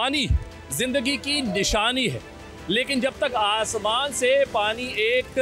पानी जिंदगी की निशानी है, लेकिन जब तक आसमान से पानी एक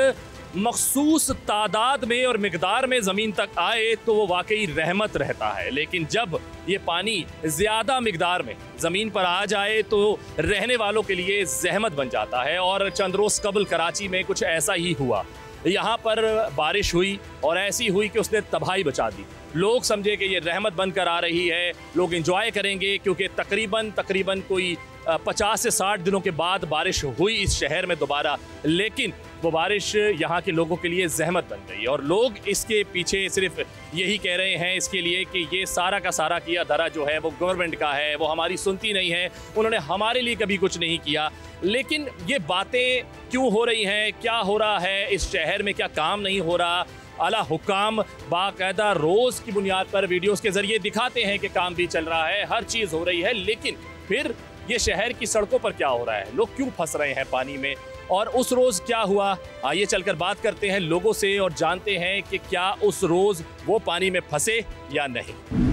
मखसूस तादाद में और मिकदार में ज़मीन तक आए तो वो वाकई रहमत रहता है। लेकिन जब ये पानी ज़्यादा मिकदार में ज़मीन पर आ जाए तो रहने वालों के लिए ज़हमत बन जाता है। और चंद रोज़ कबल कराची में कुछ ऐसा ही हुआ। यहाँ पर बारिश हुई और ऐसी हुई कि उसने तबाही बचा दी। लोग समझे कि ये रहमत बनकर आ रही है, लोग एंजॉय करेंगे, क्योंकि तकरीबन कोई 50 से 60 दिनों के बाद बारिश हुई इस शहर में दोबारा। लेकिन वो बारिश यहाँ के लोगों के लिए ज़हमत बन गई और लोग इसके पीछे सिर्फ यही कह रहे हैं इसके लिए कि ये सारा का सारा किया धरा जो है वो गवर्नमेंट का है, वो हमारी सुनती नहीं है, उन्होंने हमारे लिए कभी कुछ नहीं किया। लेकिन ये बातें क्यों हो रही हैं, क्या हो रहा है इस शहर में, क्या काम नहीं हो रहा? आला हुकाम बाकायदा रोज़ की बुनियाद पर वीडियोस के ज़रिए दिखाते हैं कि काम भी चल रहा है, हर चीज़ हो रही है, लेकिन फिर ये शहर की सड़कों पर क्या हो रहा है, लोग क्यों फंस रहे हैं पानी में, और उस रोज़ क्या हुआ? आइए चलकर बात करते हैं लोगों से और जानते हैं कि क्या उस रोज़ वो पानी में फंसे या नहीं।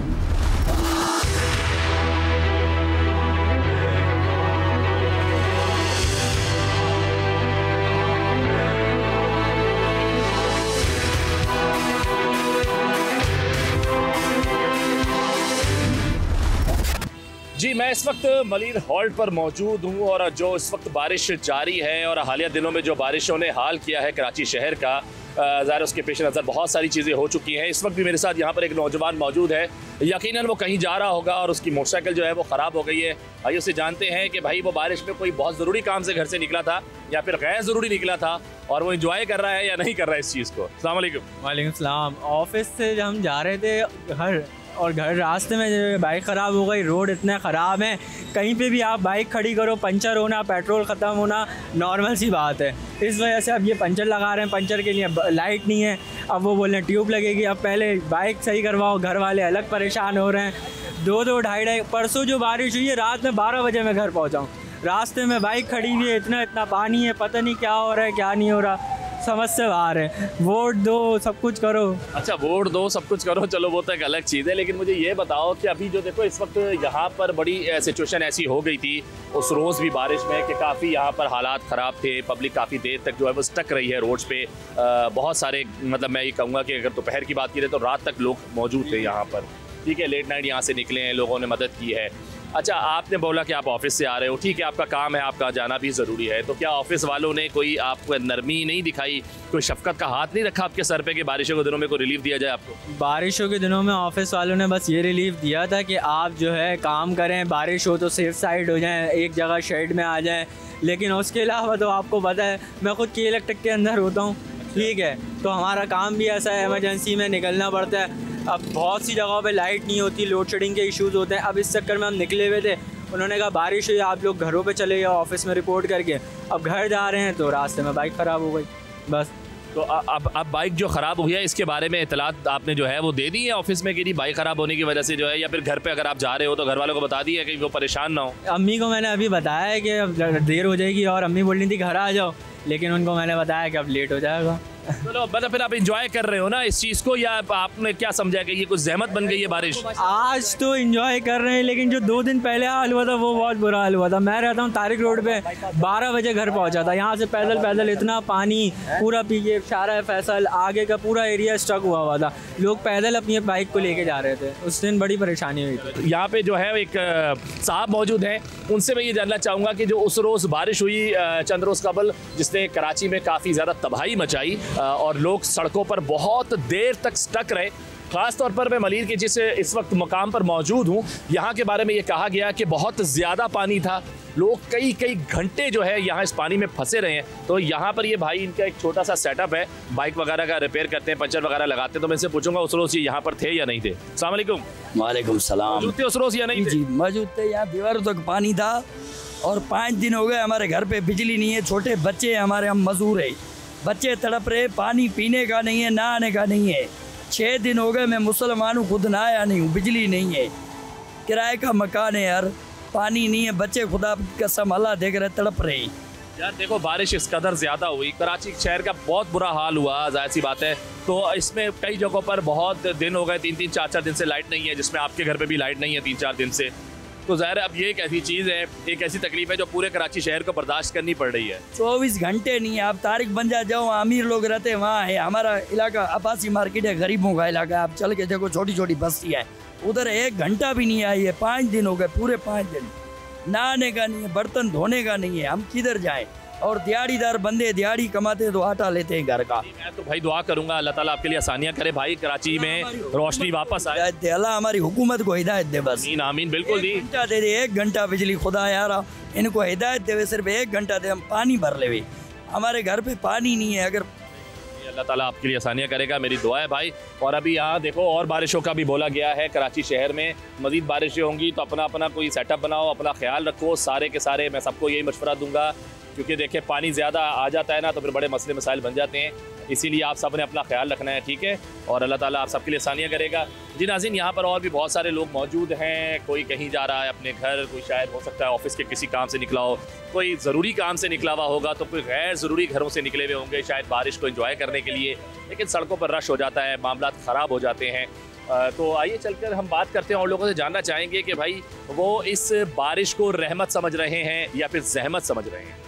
जी, मैं इस वक्त मलिर हॉल्ट पर मौजूद हूँ और जो इस वक्त बारिश जारी है और हालिया दिनों में जो बारिशों ने हाल किया है कराची शहर का, ज़ाहिर उसके पेश नज़र बहुत सारी चीज़ें हो चुकी हैं। इस वक्त भी मेरे साथ यहाँ पर एक नौजवान मौजूद है, यकीनन वो कहीं जा रहा होगा और उसकी मोटरसाइकिल जो है वो ख़राब हो गई है। आइए उससे जानते हैं कि भाई वो बारिश में कोई बहुत ज़रूरी काम से घर से निकला था या फिर गैर ज़रूरी निकला था और वो इंजॉय कर रहा है या नहीं कर रहा है इस चीज़ को। अस्सलाम वालेकुम। वालेकुम सलाम। ऑफिस से हम जा रहे थे घर रास्ते में बाइक ख़राब हो गई। रोड इतने ख़राब हैं, कहीं पे भी आप बाइक खड़ी करो पंचर होना, पेट्रोल ख़त्म होना नॉर्मल सी बात है। इस वजह से अब ये पंचर लगा रहे हैं, पंचर के लिए लाइट नहीं है, अब वो बोल रहे हैं ट्यूब लगेगी। अब पहले बाइक सही करवाओ, घर वाले अलग परेशान हो रहे हैं। 2-2 ढाई परसों जो बारिश हुई है रात में 12 बजे मैं घर पहुँचा हूँ, रास्ते में बाइक खड़ी हुई है, इतना पानी है, पता नहीं क्या हो रहा है क्या नहीं हो रहा, समझ से बाहर है। वोट दो, सब कुछ करो। अच्छा, वोट दो, सब कुछ करो, चलो वो तो एक अलग चीज़ है, लेकिन मुझे ये बताओ कि अभी जो देखो इस वक्त यहाँ पर बड़ी सिचुएशन ऐसी हो गई थी उस रोज़ भी बारिश में कि काफ़ी यहाँ पर हालात ख़राब थे, पब्लिक काफ़ी देर तक जो है वो स्टक रही है रोड्स पे। बहुत सारे, मतलब मैं ये कहूँगा कि अगर दोपहर की बात की जाए तो रात तक लोग मौजूद थे यहाँ पर, ठीक है, लेट नाइट यहाँ से निकले हैं, लोगों ने मदद की है। अच्छा, आपने बोला कि आप ऑफिस से आ रहे हो, ठीक है, आपका काम है, आपका जाना भी ज़रूरी है, तो क्या ऑफिस वालों ने कोई आपको नरमी नहीं दिखाई, कोई शफकत का हाथ नहीं रखा आपके सर पे कि बारिशों के दिनों में कोई रिलीफ दिया जाए आपको? बारिशों के दिनों में ऑफिस वालों ने बस ये रिलीफ दिया था कि आप जो है काम करें, बारिश हो तो सेफ साइड हो जाएं, एक जगह शेड में आ जाएं, लेकिन उसके अलावा तो आपको पता है मैं खुद की इलेक्ट्रिक के अंदर होता हूँ, ठीक है, तो हमारा काम भी ऐसा है, इमरजेंसी में निकलना पड़ता है। अब बहुत सी जगहों पे लाइट नहीं होती, लोड शेडिंग के इश्यूज़ होते हैं। अब इस चक्कर में हम निकले हुए थे, उन्होंने कहा बारिश हुई आप लोग घरों पे चले जाओ, ऑफिस में रिपोर्ट करके। अब घर जा रहे हैं तो रास्ते में बाइक ख़राब हो गई बस। तो अब बाइक जो ख़राब हुई है इसके बारे में इतलात आपने जो है वो दे दी है ऑफिस में कि नहीं बाइक ख़राब होने की वजह से जो है, या फिर घर पे अगर आप जा रहे हो तो घर वालों को बता दिया कि वो परेशान ना हो? अम्मी को मैंने अभी बताया है कि अब देर हो जाएगी और अम्मी बोल रही थी घर आ जाओ, लेकिन उनको मैंने बताया कि अब लेट हो जाएगा। चलो, मतलब फिर आप इंजॉय कर रहे हो ना इस चीज़ को, या आपने क्या समझा कि ये कुछ जहमत बन गई है बारिश? आज तो इंजॉय कर रहे हैं, लेकिन जो 2 दिन पहले हाल हुआ था वो बहुत बुरा हाल हुआ था। मैं रहता हूँ तारिक रोड पे, 12 बजे घर पहुँचा था, यहाँ से पैदल इतना पानी, पूरा पीछे शारा फैसल आगे का पूरा एरिया स्टक हुआ था, लोग पैदल अपनी बाइक को लेके जा रहे थे, उस दिन बड़ी परेशानी हुई थी। यहाँ पे जो है एक साहब मौजूद हैं, उनसे मैं ये जानना चाहूँगा कि जो उस रोज़ बारिश हुई चंद रोज़ कबल, जिसने कराची में काफ़ी ज़्यादा तबाही मचाई और लोग सड़कों पर बहुत देर तक स्टक रहे, ख़ास तौर पर मैं मलिर के जिस इस वक्त मकाम पर मौजूद हूँ, यहाँ के बारे में ये कहा गया कि बहुत ज़्यादा पानी था, लोग कई घंटे जो है यहाँ इस पानी में फंसे रहे हैं। तो यहाँ पर ये भाई इनका एक छोटा सा सेटअप है, बाइक वगैरह का रिपेयर करते हैं, पंचर वगैरह लगाते हैं, तो मैं इनसे पूछूंगा उस रोज़ ये यहाँ पर थे या नहीं थे? अस्सलाम वालेकुम। वालेकुम सलाम। मौजूद थे उस रोज़ या नहीं थे? जी मौजूद थे, यहाँ दीवारों तक पानी था और 5 दिन हो गए हमारे घर पे बिजली नहीं है, छोटे बच्चे हैं हमारे, हम मजदूर है, बच्चे तड़प रहे, पानी पीने का नहीं है, नहाने का नहीं है। 6 दिन हो गए, मैं मुसलमान हूँ, खुद नहाया नहीं हूँ, बिजली नहीं है, किराए का मकान है यार, पानी नहीं है, बच्चे खुदा कसम अल्लाह देख रहे तड़प रहे। यार देखो, बारिश इस कदर ज़्यादा हुई, कराची शहर का बहुत बुरा हाल हुआ, जाहिर सी बात है। तो इसमें कई जगहों पर बहुत दिन हो गए, 3-3, 4-4 दिन से लाइट नहीं है, जिसमें आपके घर पे भी लाइट नहीं है 3-4 दिन से। तो ज़ाहिर है अब ये एक ऐसी चीज़ है, एक ऐसी तकलीफ है जो पूरे कराची शहर को बर्दाश्त करनी पड़ रही है। 24 घंटे नहीं है। आप तारिक बंजा जाओ, अमीर लोग रहते हैं वहाँ है। हमारा इलाका अब्बासी मार्केट है, गरीबों का इलाका है। आप चल के देखो, छोटी छोटी बस्तियाँ है, उधर 1 घंटा भी नहीं आई है। 5 दिन हो गए, पूरे 5 दिन। नहाने का नहीं है, बर्तन धोने का नहीं है, हम किधर जाएं? और दिहाड़ीदार बंदे दिहाड़ी कमाते तो आटा लेते हैं घर का। मैं तो भाई दुआ करूंगा अल्लाह ताला आपके लिए आसानियां करे भाई, कराची में रोशनी वापस आए। हिदायत दे अल्लाह, हमारी हुकूमत को हिदायत दे बस। आमीन आमीन, बिल्कुल दी। 1 घंटा दे दे, 1 घंटा बिजली, खुदा यार इनको हिदायत देवे। सिर्फ 1 घंटा दे, हम पानी भर ले। हमारे घर पे पानी नहीं है। अगर अल्लाह ताला आपके लिए आसानियां करेगा, मेरी दुआ है भाई। और अभी यहाँ देखो और बारिशों का भी बोला गया है कराची शहर में, मज़ीद बारिशें होंगी तो अपना अपना कोई सेटअप बनाओ, अपना ख्याल रखो। सारे के सारे मैं सबको यही मशवरा दूंगा, क्योंकि देखिए पानी ज़्यादा आ जाता है ना तो फिर बड़े मसले मसाइल बन जाते हैं। इसीलिए आप सब ने अपना ख्याल रखना है, ठीक है। और अल्लाह ताला आप सबके लिए आसानियाँ करेगा। जी नाज़रीन, यहाँ पर और भी बहुत सारे लोग मौजूद हैं। कोई कहीं जा रहा है अपने घर, कोई शायद हो सकता है ऑफिस के किसी काम से निकला हो, कोई ज़रूरी काम से निकला हुआ होगा, तो कोई गैर ज़रूरी घरों से निकले हुए होंगे शायद बारिश को एंजॉय करने के लिए। लेकिन सड़कों पर रश हो जाता है, मामला ख़राब हो जाते हैं। तो आइए चलकर हम बात करते हैं और लोगों से जानना चाहेंगे कि भाई वो इस बारिश को रहमत समझ रहे हैं या फिर जहमत समझ रहे हैं।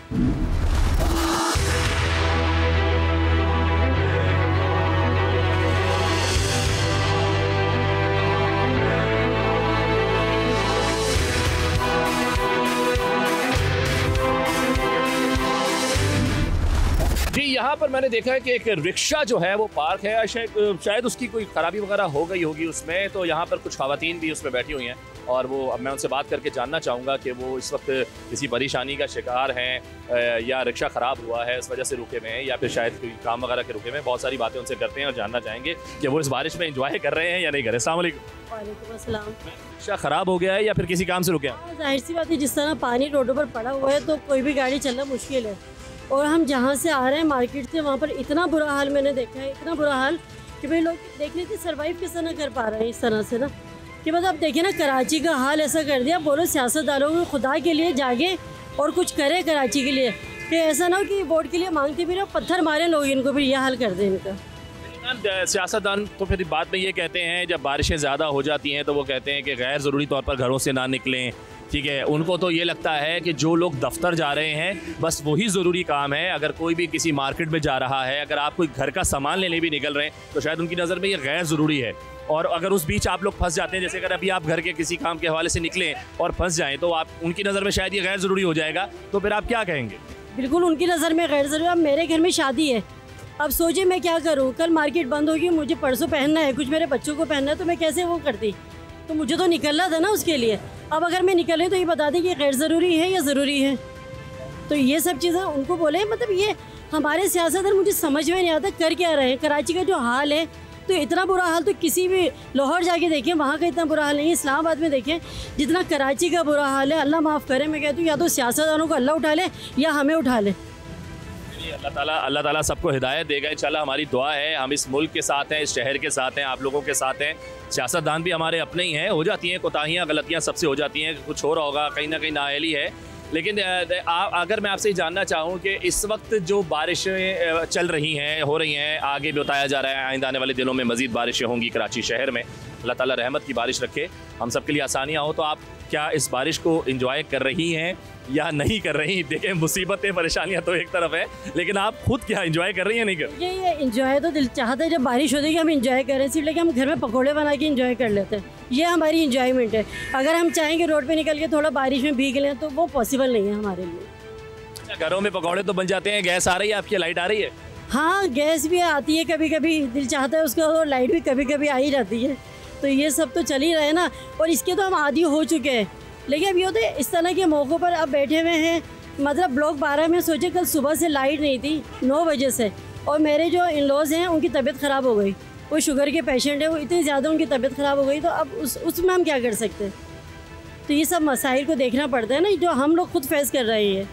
जी यहाँ पर मैंने देखा है कि एक रिक्शा जो है वो पार्क है, शायद उसकी कोई ख़राबी वगैरह हो गई होगी उसमें। तो यहाँ पर कुछ ख़वातीन भी उसमें बैठी हुई हैं और वो अब मैं उनसे बात करके जानना चाहूँगा कि वो इस वक्त किसी परेशानी का शिकार हैं या रिक्शा ख़राब हुआ है इस वजह से रुके हुए हैं या फिर शायद कोई काम वगैरह के रुके हुए हैं। बहुत सारी बातें उनसे करते हैं और जानना चाहेंगे कि वो इस बारिश में एंजॉय कर रहे हैं या नहीं कर रहे। अस्सलाम वालेकुम। वालेकुम अस्सलाम। रिक्शा ख़राब हो गया है या फिर किसी काम से रुके हैं? जाहिर सी बात है, जिस तरह पानी रोडों पर पड़ा हुआ है तो कोई भी गाड़ी चलना मुश्किल है। और हम जहाँ से आ रहे हैं मार्केट से, वहाँ पर इतना बुरा हाल मैंने देखा है, इतना बुरा हाल कि भाई लोग देख रहे थे सर्वाइव किस तरह कर पा रहे हैं इस तरह से ना, कि मतलब आप देखिए ना कराची का हाल ऐसा कर दिया। बोलो सियासतदानों को खुदा के लिए जागे और कुछ करे कराची के लिए, कि ऐसा ना हो कि वोट के लिए मांगते भी रहे, पत्थर मारे लोग इनको, फिर यह हाल कर दें इनका। सियासतदान तो फिर बात में ये कहते हैं जब बारिशें ज़्यादा हो जाती हैं तो वो कहते हैं कि गैर ज़रूरी तौर पर घरों से ना निकलें, ठीक है। उनको तो ये लगता है कि जो लोग दफ्तर जा रहे हैं बस वही ज़रूरी काम है। अगर कोई भी किसी मार्केट में जा रहा है, अगर आप कोई घर का सामान लेने भी निकल रहे हैं तो शायद उनकी नज़र में ये गैर ज़रूरी है। और अगर उस बीच आप लोग फंस जाते हैं, जैसे अगर अभी आप घर के किसी काम के हवाले से निकलें और फंस जाएँ तो आप उनकी नज़र में शायद ये गैर ज़रूरी हो जाएगा, तो फिर आप क्या कहेंगे? बिल्कुल उनकी नज़र में गैर ज़रूरी। अब मेरे घर में शादी है, अब सोचिए मैं क्या करूँ, कल मार्केट बंद होगी, मुझे परसों पहनना है, कुछ मेरे बच्चों को पहनना है, तो मैं कैसे वो करती? तो मुझे तो निकलना था ना उसके लिए। अब अगर मैं निकल रही तो ये बता दें कि गैर ज़रूरी है या ज़रूरी है। तो ये सब चीज़ें उनको बोले, मतलब ये हमारे सियासतदान मुझे समझ में नहीं आता कर क्या रहे हैं। कराची का जो हाल है तो इतना बुरा हाल तो किसी भी लाहौर जाके देखें वहाँ का इतना बुरा हाल नहीं है, इस्लामाबाद में देखें जितना कराची का बुरा हाल है। अल्लाह माफ़ करे, मैं कहती हूँ या तो सियासतदानों को अल्लाह उठा ले या हमें उठा ले। अल्लाह ताला सबको हिदायत देगा इंशाल्लाह। हमारी दुआ है, हम इस मुल्क के साथ हैं, इस शहर के साथ हैं, आप लोगों के साथ हैं। सियासतदान भी हमारे अपने ही हैं, हो जाती हैं कोताहियाँ, गलतियाँ सबसे हो जाती हैं, कुछ हो रहा होगा, कहीं ना कहीं नाअहली है। लेकिन अगर मैं आपसे जानना चाहूँ कि इस वक्त जो बारिशें चल रही हैं, हो रही हैं, आगे भी बताया जा रहा है आइंदा आने वाले दिनों में मज़ीद बारिशें होंगी कराची शहर में, अल्लाह ताला रहमत की बारिश रखे, हम सब के लिए आसानियाँ हो, तो आप क्या इस बारिश को एंजॉय कर रही हैं या नहीं कर रही? देखें मुसीबतें परेशानियाँ तो एक तरफ है, लेकिन आप खुद क्या एंजॉय कर रही हैं, नहीं कर? ये एंजॉय तो दिल चाहता है जब बारिश होती है कि हम एंजॉय करें, सिर्फ लेकिन हम घर में पकौड़े बना के एंजॉय कर लेते हैं, ये हमारी एंजॉयमेंट है। अगर हम चाहेंगे रोड पे निकल के थोड़ा बारिश में भीग लें तो वो पॉसिबल नहीं है हमारे लिए। घरों में पकौड़े तो बन जाते हैं, गैस आ रही है आपकी, लाइट आ रही है? हाँ गैस भी आती है कभी कभी, दिल चाहता है उसका, और लाइट भी कभी कभी आ ही जाती है। तो ये सब तो चल ही रहे ना, और इसके तो हम आदी हो चुके हैं। लेकिन अब ये होता है इस तरह के मौक़ों पर अब बैठे हुए हैं, मतलब ब्लॉक 12 में सोचे कल सुबह से लाइट नहीं थी 9 बजे से, और मेरे जो इन लॉज हैं उनकी तबीयत ख़राब हो गई, वो शुगर के पेशेंट है, वो इतनी ज़्यादा उनकी तबीयत ख़राब हो गई, तो अब उसमें हम क्या कर सकते हैं? तो ये सब मसाइल को देखना पड़ता है ना, जो हम लोग खुद फेस कर रहे हैं,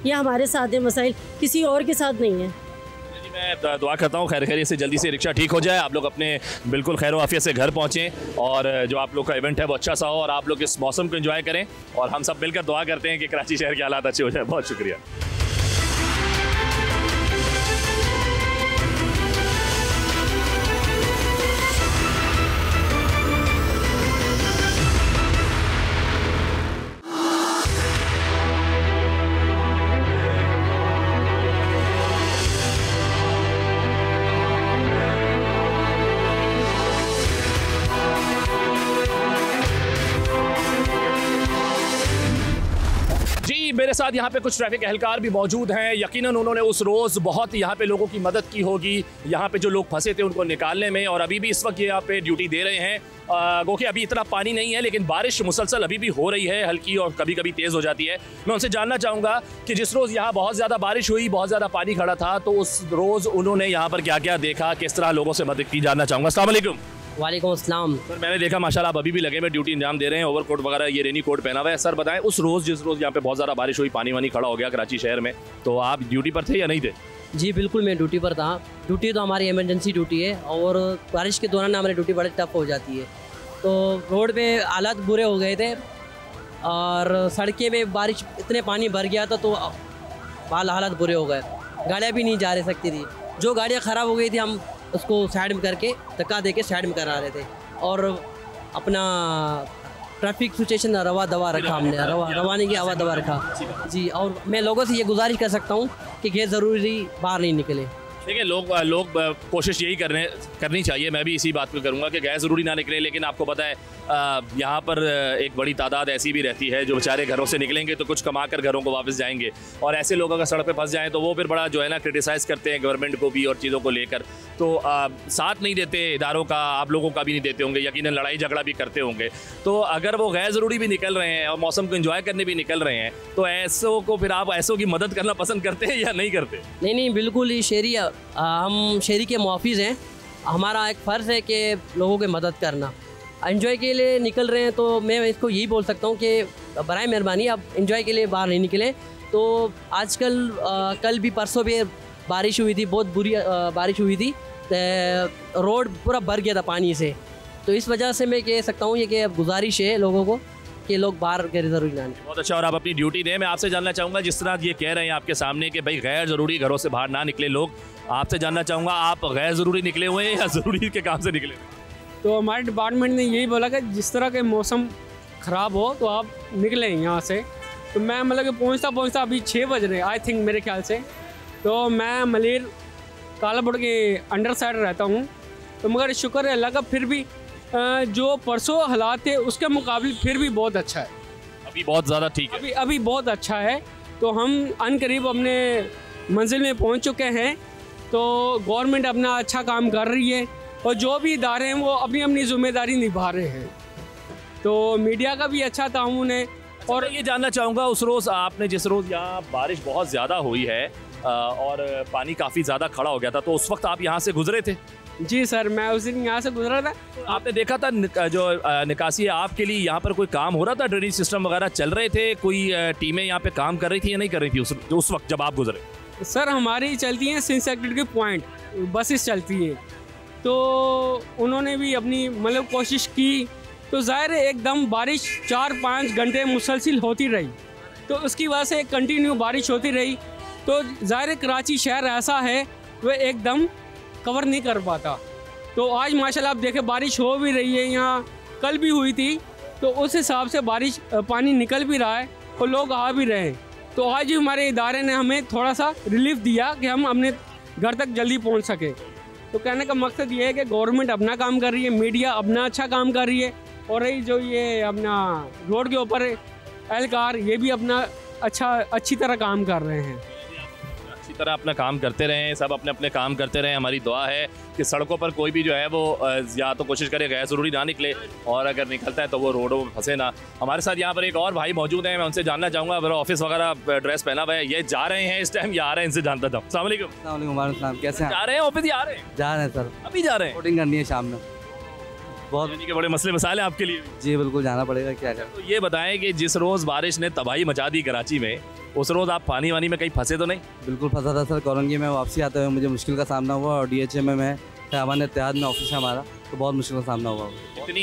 ये हमारे साथ है मसाइल, किसी और के साथ नहीं है। मैं दुआ करता हूँ खैर खैरियत से जल्दी से रिक्शा ठीक हो जाए, आप लोग अपने बिल्कुल खैर आफियत से घर पहुँचें और जो आप लोग का इवेंट है वो अच्छा सा हो और आप लोग इस मौसम को एंजॉय करें, और हम सब मिलकर दुआ करते हैं कि कराची शहर के हालात अच्छे हो जाए। बहुत शुक्रिया। मेरे साथ यहाँ पे कुछ ट्रैफिक एहलकार भी मौजूद हैं। यकीनन उन्होंने उस रोज़ बहुत यहाँ पे लोगों की मदद की होगी, यहाँ पे जो लोग फंसे थे उनको निकालने में, और अभी भी इस वक्त ये यहाँ पे ड्यूटी दे रहे हैं। गो कि अभी इतना पानी नहीं है, लेकिन बारिश मुसलसल अभी भी हो रही है, हल्की और कभी कभी तेज़ हो जाती है। मैं उनसे जानना चाहूँगा कि जिस रोज़ यहाँ बहुत ज़्यादा बारिश हुई, बहुत ज़्यादा पानी खड़ा था, तो उस रोज़ उन्होंने यहाँ पर क्या क्या देखा, किस तरह लोगों से मदद की, जानना चाहूँगा। अस्सलाम वालेकुम। वालेकुम अस्सलाम। सर मैंने देखा माशाल्लाह आप अभी भी लगे में ड्यूटी अंजाम दे रहे हैं, ओवरकोट वगैरह ये रेनी कोट पहना हुआ है। सर बताएं उस रोज़ जिस रोज़ यहाँ पे बहुत ज़्यादा बारिश हुई, पानी वानी खड़ा हो गया कराची शहर में, तो आप ड्यूटी पर थे या नहीं थे? जी बिल्कुल, मैं ड्यूटी पर था। ड्यूटी तो हमारी इमरजेंसी ड्यूटी है, और बारिश के दौरान हमारी ड्यूटी बड़ी टफ हो जाती है। तो रोड पे हालात बुरे हो गए थे, और सड़कें में बारिश इतने पानी भर गया था तो हालात बुरे हो गए, गाड़ियाँ भी नहीं जा रह सकती थी। जो गाड़ियाँ ख़राब हो गई थी हम उसको साइड में करके धक्का दे के साइड में करा रहे थे, और अपना ट्रैफिक सिचुएशन रवा दवा रखा हमने, रवानी की हवा दवा रखा जी। और मैं लोगों से ये गुजारिश कर सकता हूँ कि गैर ज़रूरी बाहर नहीं निकले। देखिए लोग कोशिश यही करनी चाहिए, मैं भी इसी बात को करूँगा कि गैर ज़रूरी ना निकले। लेकिन आपको पता है यहाँ पर एक बड़ी तादाद ऐसी भी रहती है जो बेचारे घरों से निकलेंगे तो कुछ कमा कर घरों को वापस जाएंगे, और ऐसे लोग अगर सड़क पे फंस जाएं तो वो फिर बड़ा जो है ना क्रिटिसाइज़ करते हैं गवर्नमेंट को भी और चीज़ों को लेकर, तो साथ नहीं देते इदारों का, आप लोगों का भी नहीं देते होंगे, यकीनन लड़ाई झगड़ा भी करते होंगे। तो अगर वो गैर ज़रूरी भी निकल रहे हैं और मौसम को एंजॉय करने भी निकल रहे हैं, तो ऐसों को फिर आप ऐसों की मदद करना पसंद करते हैं या नहीं करते? नहीं, बिल्कुल ही शहरी, हम शहरी के मुहाफिज हैं, हमारा एक फ़र्ज़ है कि लोगों की मदद करना। एंजॉय के लिए निकल रहे हैं तो मैं इसको यही बोल सकता हूँ कि बराए मेहरबानी आप एंजॉय के लिए बाहर नहीं निकले। तो आजकल कल भी परसों भी बारिश हुई थी, बहुत बुरी बारिश हुई थी, रोड पूरा भर गया था पानी से। तो इस वजह से मैं कह सकता हूँ ये कि अब गुजारिश है लोगों को कि लोग बाहर गैर ज़रूरी ना निकलें। बहुत अच्छा, और आप अपनी ड्यूटी दें। मैं आपसे जानना चाहूँगा, जिस तरह ये कह रहे हैं आपके सामने कि भाई गैर ज़रूरी घरों से बाहर ना निकले लोग, आपसे जानना चाहूँगा आप गैर ज़रूरी निकले हुए हैं या ज़रूरी के काम से निकले? तो हमारे डिपार्टमेंट ने यही बोला कि जिस तरह के मौसम ख़राब हो तो आप निकलें यहाँ से। तो मैं मतलब कि पहुँचता अभी 6 बज रहे आई थिंक मेरे ख्याल से। तो मैं मलिर कालापुर के अंडर साइड रहता हूँ, तो मगर शुक्र है अल्लाह का, फिर भी जो परसों हालात थे उसके मुकाबले फिर भी बहुत अच्छा है, अभी बहुत ज़्यादा ठीक है, अभी बहुत अच्छा है। तो हम अनकरीब अपने मंजिल में पहुँच चुके हैं। तो गवर्नमेंट अपना अच्छा काम कर रही है, और जो भी इदारे हैं वो अपनी अपनी जिम्मेदारी निभा रहे हैं। तो मीडिया का भी अच्छा ताउन है। और ये जानना चाहूँगा, उस रोज़ आपने जिस रोज़ यहाँ बारिश बहुत ज़्यादा हुई है और पानी काफ़ी ज़्यादा खड़ा हो गया था, तो उस वक्त आप यहाँ से गुजरे थे? जी सर, मैं उस दिन यहाँ से गुजरा था। आपने देखा था जो निकासी है आपके लिए यहाँ पर कोई काम हो रहा था, ड्रेनेज सिस्टम वगैरह चल रहे थे, कोई टीमें यहाँ पे काम कर रही थी या नहीं कर रही थी उस वक्त जब आप गुजरे? सर हमारी चलती हैं सिंध सेक्टर के पॉइंट बसेस चलती हैं, तो उन्होंने भी अपनी मतलब कोशिश की। तो ज़ाहिर है एकदम बारिश 4-5 घंटे मुसलसिल होती रही, तो उसकी वजह से कंटिन्यू बारिश होती रही। तो ज़ाहिर है कराची शहर ऐसा है वह एकदम कवर नहीं कर पाता। तो आज माशाल्लाह आप देखें बारिश हो भी रही है, यहाँ कल भी हुई थी, तो उस हिसाब से बारिश पानी निकल भी रहा है और लोग आ भी रहे हैं। तो आज ही हमारे इदारे ने हमें थोड़ा सा रिलीफ दिया कि हम अपने घर तक जल्दी पहुँच सके। तो कहने का मकसद ये है कि गवर्नमेंट अपना काम कर रही है, मीडिया अपना अच्छा काम कर रही है, और रही जो ये अपना रोड के ऊपर एहलकार, ये भी अपना अच्छी तरह काम कर रहे हैं। अच्छी तरह अपना काम करते रहें, सब अपने अपने काम करते रहें। हमारी दुआ है कि सड़कों पर कोई भी जो है वो या तो कोशिश करे गैर ज़रूरी ना निकले, और अगर निकलता है तो वो रोडों में फंसे ना। हमारे साथ यहाँ पर एक और भाई मौजूद हैं, मैं उनसे जानना चाहूँगा, अगर ऑफिस वगैरह ड्रेस पहना हुआ है, ये जा रहे हैं इस टाइम या आ रहे हैं, इनसे जानता था। अस्सलाम वालेकुम। कैसे जा रहे हैं ऑफिस या आ रहे हैं? जा रहे हैं सर, अभी जा रहे हैं? वोटिंग करनी है शाम में। बहुत के बड़े मसले मसाले आपके लिए? जी बिल्कुल जाना पड़ेगा, क्या करें। तो ये बताएं कि जिस रोज़ बारिश ने तबाही मचा दी कराची में, उस रोज़ आप पानी वानी में कहीं फंसे तो नहीं? बिल्कुल फंसा था सर। कोरंगी में वापसी आते हुए मुझे मुश्किल का सामना हुआ, और DHA में मैं ख़याबान इत्तेहाद में ऑफिस है हमारा, तो बहुत मुश्किल का सामना हुआ।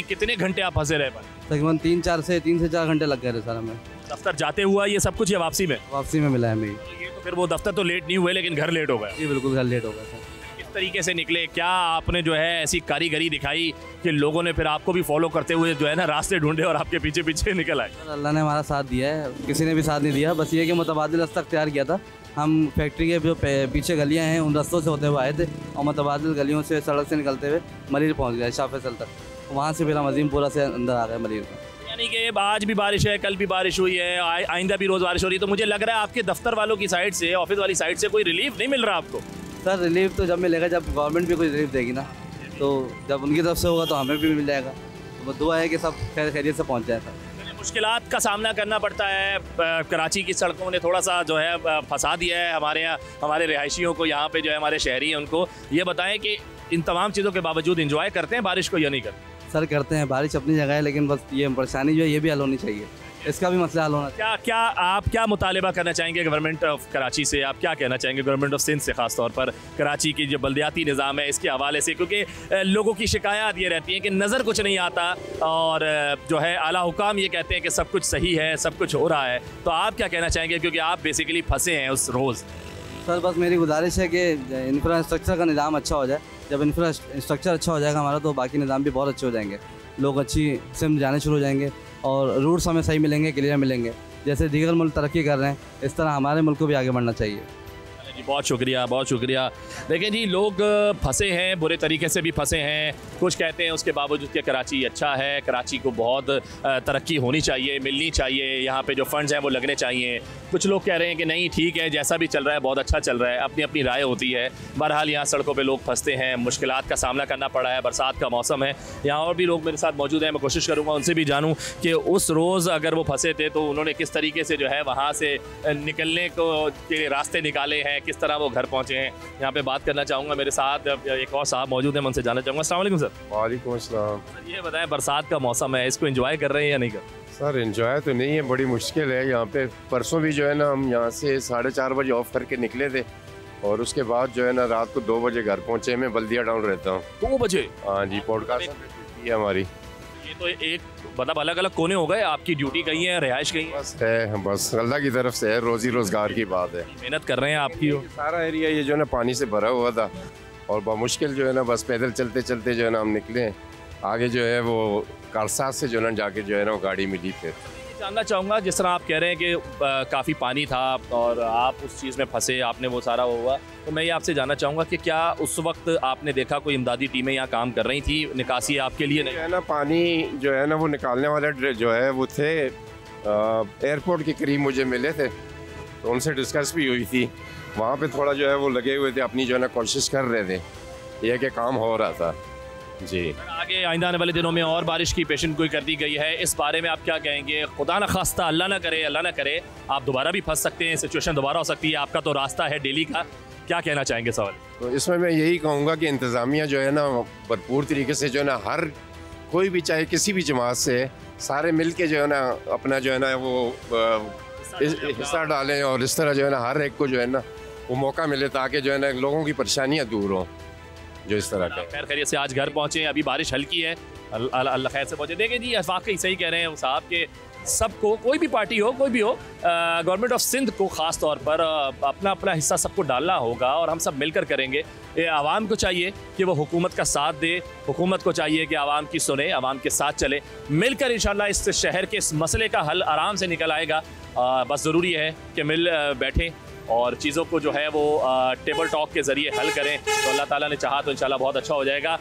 कितने घंटे आप फंसे रहे? तकरीबन 3 से 4 घंटे लग गए थे सर हमें। दफ्तर जाते हुआ ये सब कुछ या वापसी में? वापसी में मिला है मेरी। तो फिर वो दफ्तर तो लेट नहीं हुए, लेकिन घर लेट हो गया? जी बिल्कुल, घर लेट हो गया सर। किस तरीके से निकले? क्या आपने जो है ऐसी कारीगरी दिखाई कि लोगों ने फिर आपको भी फॉलो करते हुए जो है ना रास्ते ढूंढे और आपके पीछे पीछे निकल आए? अल्लाह ने हमारा साथ दिया है, किसी ने भी साथ नहीं दिया। बस ये कि मुतबादिल रास्ता अख्तियार किया था। हम फैक्ट्री के जो पीछे गलियाँ हैं उन रास्तों से होते हुए आए थे, और मुतबादिल गलियों से सड़क से निकलते हुए मलिर पहुँच गए, शाह फैसल तक। वहाँ से फिर हम अजीमपुरा से अंदर आ गए मलिर में। यानी कि आज भी बारिश है, कल भी बारिश हुई है, आइंदा भी रोज़ बारिश हो रही है, तो मुझे लग रहा है आपके दफ्तर वालों की साइड से, ऑफिस वाली साइड से कोई रिलीफ नहीं मिल रहा आपको। सर रिलीफ तो जब मिलेगा जब गवर्नमेंट भी कोई रिलीफ देगी ना, तो जब उनकी तरफ से होगा तो हमें भी मिल जाएगा। तो दुआ है कि सब खैरियत से पहुँच जाए। मुश्किलात का सामना करना पड़ता है। कराची की सड़कों ने थोड़ा सा जो है फंसा दिया है हमारे रिहायशियों को, यहाँ पे जो है हमारे शहरी हैं उनको। ये बताएं कि इन तमाम चीज़ों के बावजूद इंजॉय करते हैं बारिश को या नहीं करते? सर करते हैं, बारिश अपनी जगह है, लेकिन बस ये परेशानी जो है ये भी हल होनी चाहिए, इसका भी मसला हल होना चाहिए। क्या आप क्या मुतालिबा करना चाहेंगे गवर्नमेंट ऑफ कराची से? आप क्या कहना चाहेंगे गवर्नमेंट ऑफ सिंध से, ख़ास तौर पर कराची की जो बल्दियाती निज़ाम है इसके हवाले से? क्योंकि लोगों की शिकायत ये रहती है कि नज़र कुछ नहीं आता और जो है आला हुकाम ये कहते हैं कि सब कुछ सही है, सब कुछ हो रहा है। तो आप क्या कहना चाहेंगे, क्योंकि आप बेसिकली फंसे हैं उस रोज़? सर बस मेरी गुजारिश है कि इंफ्रास्ट्रक्चर का निज़ाम अच्छा हो जाए। जब इंफ्रास्ट्रक्चर अच्छा हो जाएगा हमारा तो बाकी निज़ाम भी बहुत अच्छे हो जाएंगे, लोग अच्छी से जाने शुरू हो जाएंगे और रूट्स हमें सही मिलेंगे, क्लियर मिलेंगे। जैसे दीगर मुल्क तरक्की कर रहे हैं इस तरह हमारे मुल्क को भी आगे बढ़ना चाहिए। जी बहुत शुक्रिया, बहुत शुक्रिया। देखें जी, लोग फंसे हैं, बुरे तरीके से भी फंसे हैं। कुछ कहते हैं उसके बावजूद कि कराची अच्छा है, कराची को बहुत तरक्की होनी चाहिए, मिलनी चाहिए, यहाँ पे जो फंड्स हैं वो लगने चाहिए। कुछ लोग कह रहे हैं कि नहीं ठीक है, जैसा भी चल रहा है बहुत अच्छा चल रहा है। अपनी अपनी राय होती है। बहरहाल यहाँ सड़कों पे लोग फंसते हैं, मुश्किलात का सामना करना पड़ा है, बरसात का मौसम है। यहाँ और भी लोग मेरे साथ मौजूद हैं, मैं कोशिश करूँगा उनसे भी जानूँ कि उस रोज़ अगर वो फंसे थे तो उन्होंने किस तरीके से जो है वहाँ से निकलने के रास्ते निकाले हैं, किस तरह वो घर पहुँचे हैं। यहाँ पे बात करना चाहूँगा, मेरे साथ एक और साहब मौजूद हैं, मैं उनसे जानना चाहूँगा। अस्सलाम वालेकुम सर। वालेकुम अस्सलाम। ये बताएं, बरसात का मौसम है, इसको एंजॉय कर रहे हैं या नहीं कर? सर एंजॉय तो नहीं है, बड़ी मुश्किल है यहाँ पे। परसों भी जो है ना हम यहाँ से 4:30 बजे ऑफ करके निकले थे और उसके बाद जो है ना रात को 2 बजे घर पहुँचे। मैं बल्दिया टाउन रहता हूँ। 2 बजे? हाँ जी, पॉडकास्ट है हमारी। ये तो एक मतलब अलग अलग कोने हो गए। आपकी ड्यूटी कहीं है, रिहाइश कहीं बस है, बस अल्लाह की तरफ से है, रोजी रोजगार की बात है। मेहनत कर रहे हैं आपकी? सारा एरिया ये जो है ना पानी से भरा हुआ था और बहुत मुश्किल जो है ना बस पैदल चलते चलते जो है ना हम निकले। आगे जो है वो कारसाज से जो है ना जाके जो है ना वो गाड़ी मिली। फिर जानना चाहूँगा, जिस तरह आप कह रहे हैं कि काफ़ी पानी था और आप उस चीज़ में फंसे, आपने वो सारा हुआ, तो मैं ये आपसे जानना चाहूँगा कि क्या उस वक्त आपने देखा कोई इमदादी टीमें यहाँ काम कर रही थी, निकासी आपके लिए नहीं? जो है ना पानी जो है ना वो निकालने वाले जो है वो थे एयरपोर्ट के करीब मुझे मिले थे, तो उनसे डिस्कस भी हुई थी। वहाँ पे थोड़ा जो है वो लगे हुए थे, अपनी जो है ना कोशिश कर रहे थे, यह कि काम हो रहा था जी। आगे आइंदा आने वाले दिनों में और बारिश की पेशन गोई कर दी गई है, इस बारे में आप क्या कहेंगे? खुदा न खास्ता, अल्लाह ना करे आप दोबारा भी फंस सकते हैं, सिचुएशन दोबारा हो सकती है। आपका तो रास्ता है डेली का, क्या कहना चाहेंगे सवाल? तो इसमें मैं यही कहूँगा कि इंतज़ामिया जो है ना भरपूर तरीके से जो है ना हर कोई भी चाहे किसी भी जमात से सारे मिल के जो है ना अपना जो है ना वो हिस्सा डालें और इस तरह जो है ना हर एक को जो है ना वो मौका मिले ताकि जो है ना लोगों की परेशानियाँ दूर हों। जो इस तरह का खैर खैरियत से आज घर पहुँचे, अभी बारिश हल्की है, अल्लाह खैर से पहुँचे। देखें जी, वाकई सही कह रहे हैं साहब के सबको, कोई भी पार्टी हो, कोई भी हो, गवर्नमेंट ऑफ सिंध को ख़ास तौर पर अपना अपना हिस्सा सबको डालना होगा और हम सब मिलकर करेंगे। ये आवाम को चाहिए कि वो हुकूमत का साथ दे, हुकूमत को चाहिए कि आवाम की सुने, आवाम के साथ चले, मिलकर इंशाल्लाह इस शहर के इस मसले का हल आराम से निकल आएगा। बस ज़रूरी है कि मिल बैठें और चीज़ों को जो है वो टेबल टॉक के ज़रिए हल करें, तो अल्लाह ताला ने चाहा तो इंशाल्लाह बहुत अच्छा हो जाएगा।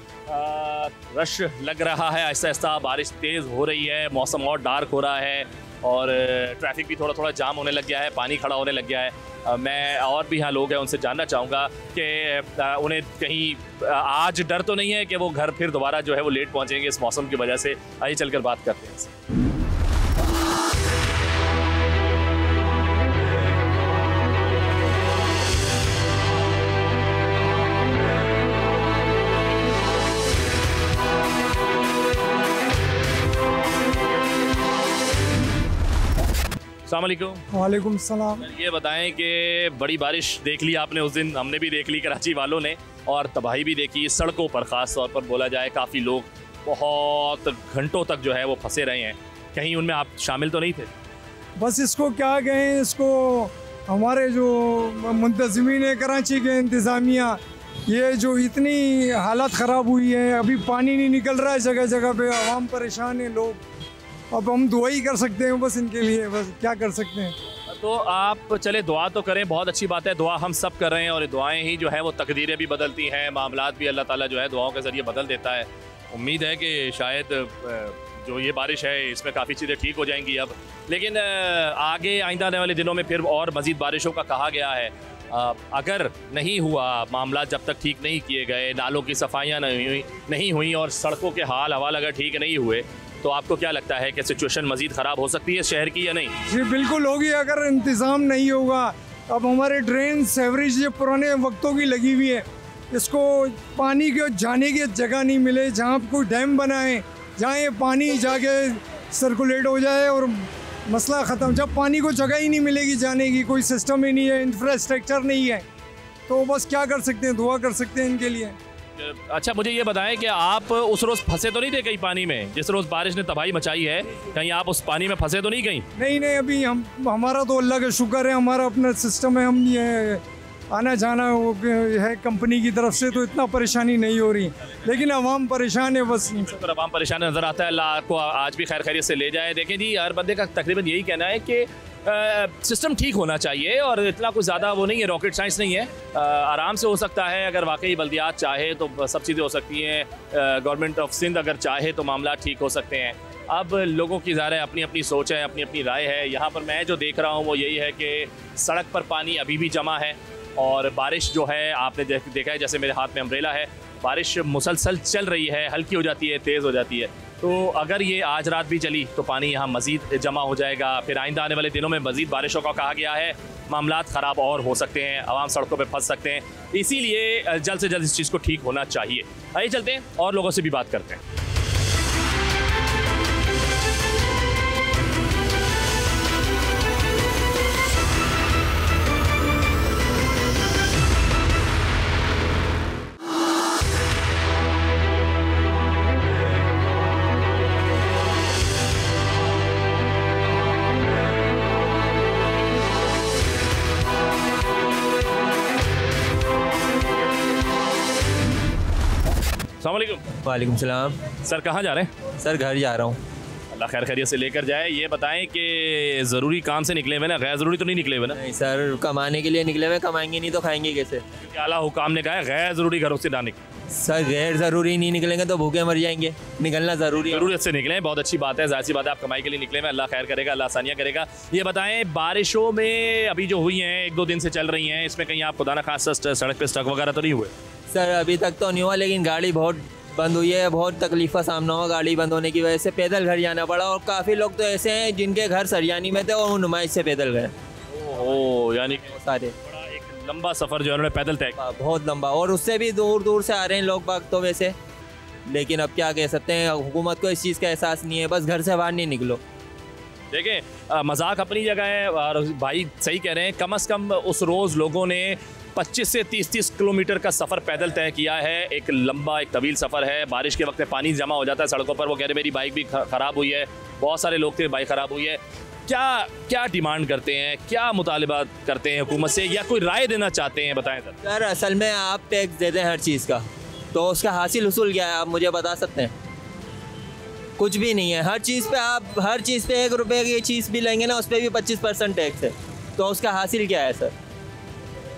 रश लग रहा है आहिस्ता आहिस्ता, बारिश तेज़ हो रही है, मौसम और डार्क हो रहा है और ट्रैफिक भी थोड़ा थोड़ा जाम होने लग गया है, पानी खड़ा होने लग गया है। मैं और भी यहाँ लोग हैं उनसे जानना चाहूँगा कि उन्हें कहीं आज डर तो नहीं है कि वो घर फिर दोबारा जो है वो लेट पहुँचेंगे इस मौसम की वजह से? आइए चलकर बात करते हैं। अस्सलाम वालेकुम। वालेकुम सलाम। ये बताएं कि बड़ी बारिश देख ली आपने उस दिन, हमने भी देख ली कराची वालों ने, और तबाही भी देखी सड़कों पर। ख़ास तौर पर बोला जाए काफ़ी लोग बहुत घंटों तक जो है वो फंसे रहे हैं, कहीं उनमें आप शामिल तो नहीं थे? बस इसको क्या कहें, इसको हमारे जो मुंतज़मीन है कराची के इंतज़ामिया, ये जो इतनी हालत ख़राब हुई है, अभी पानी नहीं निकल रहा है जगह जगह पे, आवाम परेशान है, लोग। अब हम दुआ ही कर सकते हैं बस इनके लिए, बस क्या कर सकते हैं। तो आप चले दुआ तो करें, बहुत अच्छी बात है, दुआ हम सब कर रहे हैं और दुआएं ही जो है वो तकदीरें भी बदलती हैं, मामलात भी अल्लाह ताला जो है दुआओं के ज़रिए बदल देता है। उम्मीद है कि शायद जो ये बारिश है इसमें काफ़ी चीज़ें ठीक हो जाएंगी अब, लेकिन आगे आइंदा आने वाले दिनों में फिर और मज़ीद बारिशों का कहा गया है। अगर नहीं हुआ, मामला जब तक ठीक नहीं किए गए, नालों की सफाइयाँ नहीं हुई और सड़कों के हाल हवाल अगर ठीक नहीं हुए, तो आपको क्या लगता है कि सिचुएशन मज़ीद ख़राब हो सकती है शहर की या नहीं? जी बिल्कुल होगी, अगर इंतज़ाम नहीं होगा। अब हमारे ड्रेन सेवरेज ये पुराने वक्तों की लगी हुई है, इसको पानी के जाने की जगह नहीं मिले, जहाँ कोई डैम बनाए जहाँ ये पानी जाके सर्कुलेट हो जाए और मसला ख़त्म। जब पानी को जगह ही नहीं मिलेगी जाने की, कोई सिस्टम ही नहीं है, इंफ्रास्ट्रक्चर नहीं है, तो बस क्या कर सकते हैं, दुआ कर सकते हैं इनके लिए। अच्छा मुझे ये बताएं कि आप उस रोज़ फंसे तो नहीं थे कहीं पानी में, जिस रोज़ बारिश ने तबाही मचाई है, कहीं आप उस पानी में फंसे तो नहीं कहीं? नहीं, अभी हमारा तो अल्लाह का शुक्र है, हमारा अपना सिस्टम है, हम ये आना जाना है कंपनी की तरफ से, तो इतना परेशानी नहीं हो रही, लेकिन अवाम परेशान है बस। बिल्कुल अवाम परेशान नज़र आता है, अल्लाह आपको आज भी खैर खैरियत से ले जाए। देखें जी, हर बंदे का तकरीबन यही कहना है कि सिस्टम ठीक होना चाहिए और इतना कुछ ज़्यादा वो नहीं है, रॉकेट साइंस नहीं है, आराम से हो सकता है। अगर वाकई बल्दियात चाहे तो सब चीज़ें हो सकती हैं, गवर्नमेंट ऑफ सिंध अगर चाहे तो मामला ठीक हो सकते हैं। अब लोगों की ज़ाहिर है अपनी अपनी सोच है, अपनी अपनी राय है। यहाँ पर मैं जो देख रहा हूँ वो यही है कि सड़क पर पानी अभी भी जमा है और बारिश जो है आपने देखा है, जैसे मेरे हाथ में अम्ब्रेला है, बारिश मुसलसल चल रही है, हल्की हो जाती है, तेज़ हो जाती है। तो अगर ये आज रात भी चली तो पानी यहाँ मज़ीद जमा हो जाएगा, फिर आइंदा आने वाले दिनों में मज़ीद बारिशों का कहा गया है, मामलात ख़राब और हो सकते हैं, आवाम सड़कों पे फंस सकते हैं। इसीलिए जल्द से जल्द इस चीज़ को ठीक होना चाहिए। आइए चलते हैं और लोगों से भी बात करते हैं। वालेकुम सलाम। सर कहाँ जा रहे हैं? सर घर जा रहा हूँ। अल्लाह खैर खैरियत से लेकर जाए। ये बताएं कि ज़रूरी काम से निकले हुए ना, गैर ज़रूरी तो नहीं निकले हुए ना? नहीं सर, कमाने के लिए निकले हुए, कमाएंगे नहीं तो खाएंगे कैसे? क्योंकि आला हुकाम ने कहा है गैर ज़रूरी घरों से ना निकले। सर गैर ज़रूरी नहीं निकलेंगे तो भूखे मर जाएंगे, निकलना ज़रूरी है। ज़रूरत से निकलें, बहुत अच्छी बात है, ज़ाहिर सी बात है, आप कमाई के लिए निकले हुए, अल्लाह खैर करेगा, अल्लाह आसानियाँ करेगा। ये बताएं बारिशों में अभी जो हुई हैं 1-2 दिन से चल रही हैं, इसमें कहीं आप खुदा न खासा सड़क पर स्टक वगैरह तो नहीं हुए? सर अभी तक तो नहीं हुआ, लेकिन गाड़ी बहुत बंद हुई है, बहुत तकलीफ का सामना हुआ गाड़ी बंद होने की वजह से, पैदल घर जाना पड़ा। और काफ़ी लोग तो ऐसे हैं जिनके घर सरियानी में थे और वो नुमाइश से पैदल गए। ओह, यानी सारे बड़ा एक लंबा सफ़र जो है उन्होंने पैदल तय किया। बहुत लंबा, और उससे भी दूर दूर से आ रहे हैं लोग बाग तो वैसे, लेकिन अब क्या कह सकते हैं, हुकूमत को इस चीज़ का एहसास नहीं है, बस घर से बाहर नहीं निकलो। देखें मजाक अपनी जगह है और भाई सही कह रहे हैं, कम से कम उस रोज़ लोगों ने 25 से 30 किलोमीटर का सफ़र पैदल तय किया है। एक लंबा एक तवील सफ़र है, बारिश के वक्त में पानी जमा हो जाता है सड़कों पर। वो कह रहे मेरी बाइक भी ख़राब हुई है, बहुत सारे लोग थे बाइक ख़राब हुई है। क्या डिमांड करते हैं, क्या मुतालिबा करते हैं हुकूमत से, या कोई राय देना चाहते हैं, बताएं सर। सर असल में आप टैक्स देते हैं हर चीज़ का, तो उसका हासिल हुसूल क्या है आप मुझे बता सकते हैं? कुछ भी नहीं है। हर चीज़ पे आप हर चीज़ पे 1 रुपये की चीज़ भी लेंगे ना, उस पर भी 25% टैक्स है, तो उसका हासिल क्या है सर?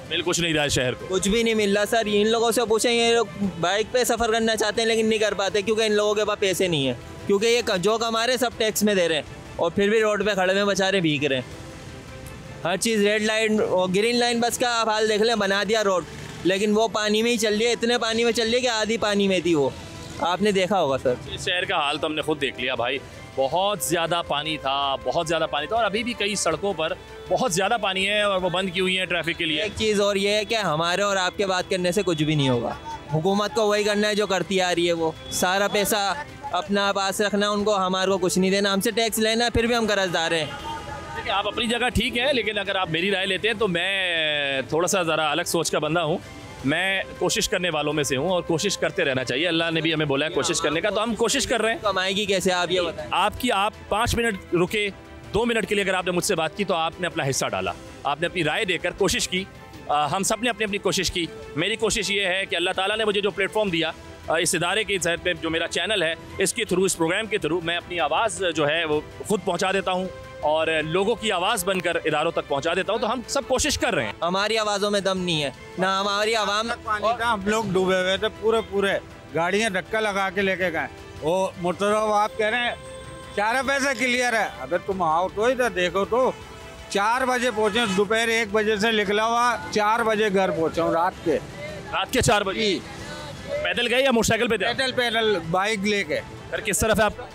मिल कुछ नहीं रहा है शहर को, कुछ भी नहीं मिल रहा सर। इन लोगों से पूछें, ये लोग बाइक पे सफ़र करना चाहते हैं लेकिन नहीं कर पाते, क्योंकि इन लोगों के पास पैसे नहीं है, क्योंकि ये जो कमा रहे सब टैक्स में दे रहे हैं और फिर भी रोड पे खड़े में बेचारे भीग रहे हैं। हर चीज़ रेड लाइन और ग्रीन लाइन बस का आप हाल देख लें, बना दिया रोड, लेकिन वो पानी में ही चल रही है, इतने पानी में चल रही है कि आधी पानी में थी वो, आपने देखा होगा सर। इस शहर का हाल तो हमने खुद देख लिया भाई, बहुत ज़्यादा पानी था, बहुत ज़्यादा पानी था, और अभी भी कई सड़कों पर बहुत ज़्यादा पानी है और वो बंद की हुई है ट्रैफिक के लिए। एक चीज़ और ये है कि हमारे और आपके बात करने से कुछ भी नहीं होगा, हुकूमत को वही करना है जो करती आ रही है, वो सारा पैसा अपना पास रखना, उनको हमारे को कुछ नहीं देना, हमसे टैक्स लेना, फिर भी हम कर्जदार हैं। देखिए आप अपनी जगह ठीक है, लेकिन अगर आप मेरी राय लेते हैं तो मैं थोड़ा सा ज़रा अलग सोच का बंदा हूँ। मैं कोशिश करने वालों में से हूँ और कोशिश करते रहना चाहिए, अल्लाह ने भी हमें बोला है कोशिश करने का, तो हम कोशिश कर रहे हैं। कमाएगी कैसे आप ये बताएं? आप 5 मिनट रुके, 2 मिनट के लिए अगर आपने मुझसे बात की तो आपने अपना हिस्सा डाला, आपने अपनी राय देकर कोशिश की, हम सब ने अपनी अपनी कोशिश की। मेरी कोशिश ये है कि अल्लाह ताला ने मुझे जो प्लेटफॉर्म दिया, इस इदारे के तहत पे जो मेरा चैनल है, इसके थ्रू, इस प्रोग्राम के थ्रू मैं अपनी आवाज़ जो है वो खुद पहुँचा देता हूँ और लोगों की आवाज़ बनकर इदारों तक पहुंचा देता हूं। तो हम सब कोशिश कर रहे हैं। हमारी आवाज़ों में दम नहीं है ना, हमारी आवाम पानी था, हम लोग डूबे हुए थे पूरे, गाड़ियां धक्का लगा के लेके गए। वो मुतरफ आप कह रहे हैं सारा पैसा क्लियर है। अबे तुम आओ तो इधर देखो तो 4 बजे पहुँचे, दोपहर 1 बजे से निकला हुआ, 4 बजे घर पहुँचा हूँ रात के 4 बजे। पैदल गए या मोटरसाइकिल पे थे? पैदल बाइक लेके। सर किस तरफ है आप?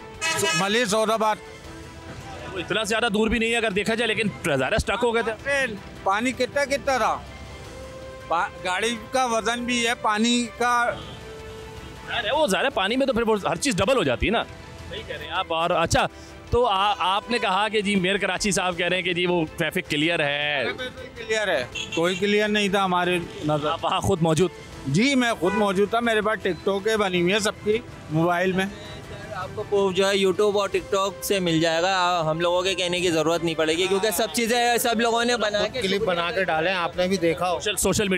मलिक सौदाबाद। तो इतना ज़्यादा दूर भी नहीं है अगर देखा जाए, लेकिन ज़्यादा स्टक हो गए थे। पानी कितना था, गाड़ी का वजन भी है पानी का। अरे वो ज़्यादा पानी में तो फिर हर चीज़ डबल हो जाती है ना। सही कह रहे हैं आप। और अच्छा तो आपने कहा कि जी मेयर कराची साहब कह रहे हैं कि जी वो ट्रैफिक क्लियर है। क्लियर है, कोई क्लियर नहीं था हमारे नजर। आप वहाँ खुद मौजूद? जी मैं खुद मौजूद था, मेरे पास टिकटॉक बनी हुई है सबकी मोबाइल में। आपको प्रूफ जो है यूट्यूब और टिकटॉक से मिल जाएगा, हम लोगों के कहने की ज़रूरत नहीं पड़ेगी, क्योंकि सब चीज़ें सब लोगों ने बना के क्लिप बना के डाले, आपने भी देखा हो सोशल